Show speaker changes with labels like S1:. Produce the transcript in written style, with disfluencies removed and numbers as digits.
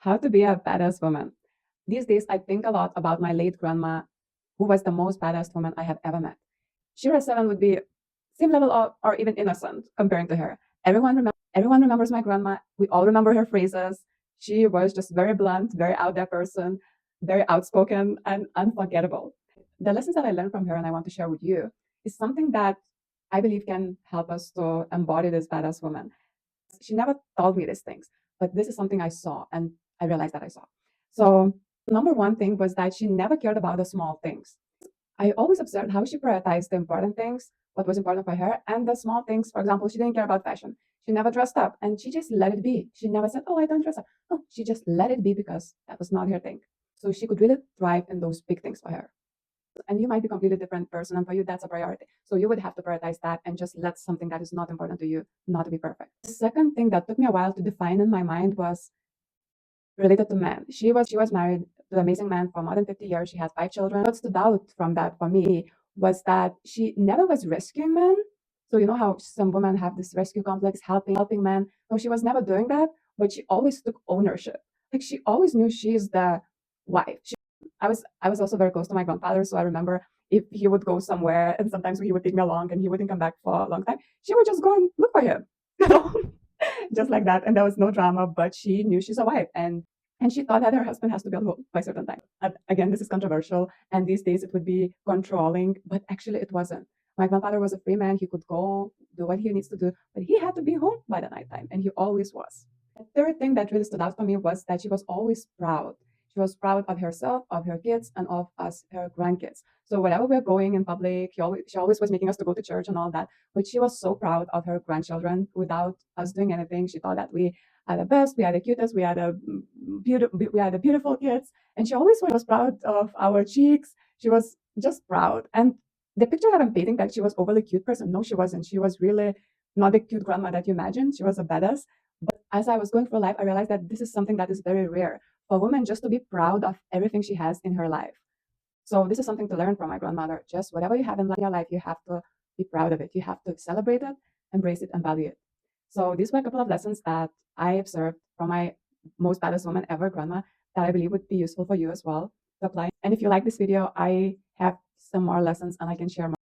S1: How to be a badass woman. These days, I think a lot about my late grandma, who was the most badass woman I have ever met. Shira Seven would be same level of, or even innocent comparing to her. Everyone remembers my grandma. We all remember her phrases. She was just very blunt, very out there person, very outspoken and unforgettable. The lessons that I learned from her and I want to share with you is something that I believe can help us to embody this badass woman. She never told me these things, but this is something I saw and I realized that I saw. So, number one thing was that she never cared about the small things. I always observed how she prioritized the important things, what was important for her, and the small things. For example, she didn't care about fashion. She never dressed up and she just let it be. She never said, "Oh, I don't dress up." No, she just let it be because that was not her thing. So she could really thrive in those big things for her. And you might be a completely different person, and for you, that's a priority. So you would have to prioritize that and just let something that is not important to you not to be perfect. The second thing that took me a while to define in my mind was related to men. She was married to an amazing man for more than 50 years. She has 5 children. What stood out from that for me was that she never was rescuing men. So you know how some women have this rescue complex, helping men. No, she was never doing that, but she always took ownership. Like she always knew she's the wife. I was also very close to my grandfather, so I remember if he would go somewhere and sometimes he would take me along and he wouldn't come back for a long time, she would just go and look for him. You know? Just like that. And there was no drama, but she knew she's a wife and she thought that her husband has to be at home by a certain time. Again, this is controversial, and these days it would be controlling, but actually it wasn't. My grandfather was a free man. He could go do what he needs to do, but he had to be home by the nighttime, and he always was. The third thing that really stood out for me was that she was always proud. She was proud of herself, of her kids, and of us, her grandkids. So wherever we're going in public, she always was making us to go to church and all that. But she was so proud of her grandchildren without us doing anything. She thought that we are the best, we are the cutest, we are the beautiful kids. And she always was proud of our cheeks. She was just proud. And the picture that I'm painting that she was overly cute person, no, she wasn't. She was really not the cute grandma that you imagine. She was a badass. But as I was going through life, I realized that this is something that is very rare for a woman just to be proud of everything she has in her life. So this is something to learn from my grandmother. Just whatever you have in your life, you have to be proud of it. You have to celebrate it, embrace it, and value it. So these were a couple of lessons that I observed from my most badass woman ever, grandma, that I believe would be useful for you as well to apply. And if you like this video, I have some more lessons and I can share more.